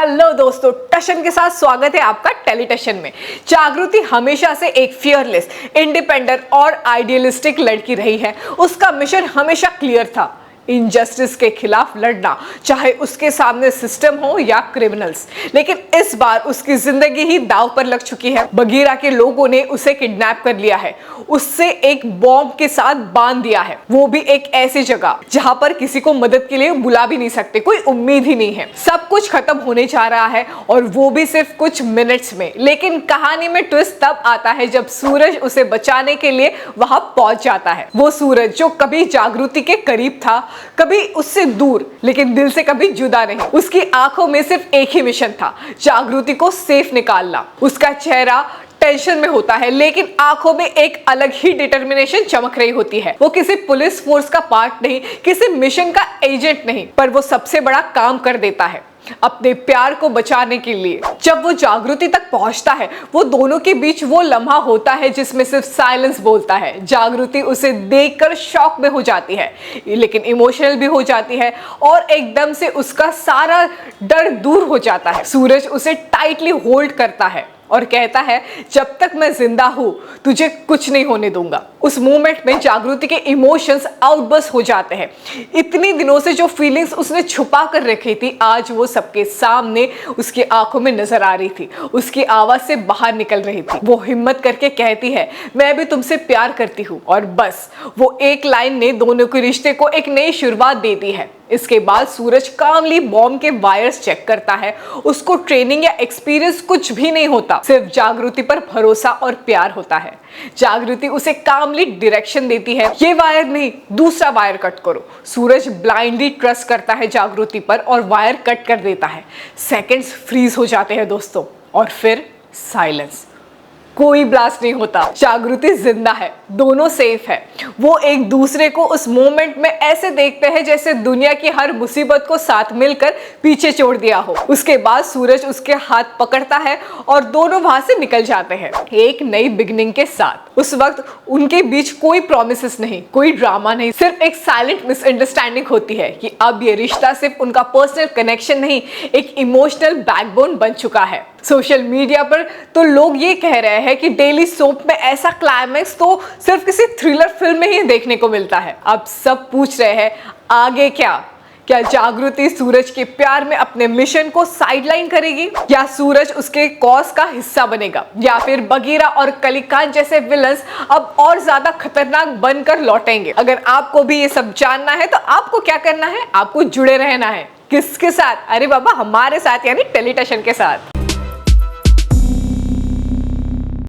Hello दोस्तों, टशन के साथ स्वागत है आपका टेलीटशन में। जागृति हमेशा से एक फियरलेस, इंडिपेंडेंट और आइडियलिस्टिक लड़की रही है। उसका मिशन हमेशा क्लियर था, इनजस्टिस के खिलाफ लड़ना, चाहे उसके सामने सिस्टम हो या क्रिमिनल्स। लेकिन इस बार उसकी जिंदगी ही दांव पर लग चुकी है। बगीरा के लोगों ने उसे किडनैप कर लिया है, उससे एक बॉम्ब के साथ बांध दिया है, वो भी एक ऐसी जगह जहां पर किसी को मदद के लिए बुला भी नहीं सकते, कोई उम्मीद ही नहीं है। सब कुछ खत्म होने जा रहा है और वो भी सिर्फ कुछ मिनट्स में। लेकिन कहानी में ट्विस्ट तब आता है जब सूरज उसे बचाने के लिए वहां पहुंच जाता है। वो सूरज जो कभी जागृति के करीब था, कभी उससे दूर, लेकिन दिल से कभी जुदा नहीं। उसकी आंखों में सिर्फ एक ही मिशन था, जागृति को सेफ निकालना। उसका चेहरा टेंशन में होता है, लेकिन आंखों में एक अलग ही डिटर्मिनेशन चमक रही होती है। वो किसी पुलिस फोर्स का पार्ट नहीं, किसी मिशन का एजेंट नहीं, पर वो सबसे बड़ा काम कर देता है अपने प्यार को बचाने के लिए। जब वो जागृति तक पहुंचता है, वो दोनों के बीच वो लम्हा होता है जिसमें सिर्फ साइलेंस बोलता है। जागृति उसे देखकर शॉक में हो जाती है, लेकिन इमोशनल भी हो जाती है और एकदम से उसका सारा डर दूर हो जाता है। सूरज उसे टाइटली होल्ड करता है और कहता है, जब तक मैं जिंदा हूं तुझे कुछ नहीं होने दूंगा। उस मोमेंट में जागृति के इमोशंस आउटबर्स्ट हो जाते हैं। इतनी दिनों से जो फीलिंग्स उसने छुपा कर रखी थी, आज वो सबके सामने उसकी आंखों में नजर आ रही थी, उसकी आवाज से बाहर निकल रही थी। वो हिम्मत करके कहती है, मैं भी तुमसे प्यार करती हूँ। और बस वो एक लाइन ने दोनों के रिश्ते को एक नई शुरुआत दे दी है। इसके बाद सूरज कामली बॉम्ब के वायर्स चेक करता है। उसको ट्रेनिंग या एक्सपीरियंस कुछ भी नहीं होता, सिर्फ जागृति पर भरोसा और प्यार होता है। जागृति उसे कामली डायरेक्शन देती है, ये वायर नहीं, दूसरा वायर कट करो। सूरज ब्लाइंडली ट्रस्ट करता है जागृति पर और वायर कट कर देता है। सेकंड्स फ्रीज हो जाते हैं दोस्तों, और फिर साइलेंस। कोई ब्लास्ट नहीं होता, जागृति जिंदा है, दोनों सेफ है। वो एक दूसरे को उस मोमेंट में ऐसे देखते हैं जैसे दुनिया की हर मुसीबत को साथ मिलकर पीछे छोड़ दिया हो। उसके बाद सूरज उसके हाथ पकड़ता है और दोनों वहां से निकल जाते हैं एक नई बिगनिंग के साथ। उस वक्त उनके बीच कोई प्रॉमिसेस नहीं, कोई ड्रामा नहीं, सिर्फ एक साइलेंट मिसअंडरस्टैंडिंग होती है कि अब ये रिश्ता सिर्फ उनका पर्सनल कनेक्शन नहीं, एक इमोशनल बैकबोन बन चुका है। सोशल मीडिया पर तो लोग ये कह रहे हैं कि डेली सोप में ऐसा क्लाइमैक्स तो सिर्फ किसी थ्रिलर फिल्म में ही देखने को मिलता है। अब सब पूछ रहे हैं, आगे क्या? क्या जागृति सूरज के प्यार में अपने मिशन को साइडलाइन करेगी, या सूरज उसके कॉज का हिस्सा बनेगा, या फिर बगीरा और कलिकान जैसे विलन्स अब और ज्यादा खतरनाक बनकर लौटेंगे? अगर आपको भी ये सब जानना है तो आपको क्या करना है, आपको जुड़े रहना है। किसके साथ? अरे बाबा, हमारे साथ, यानी टेलीटशन के साथ।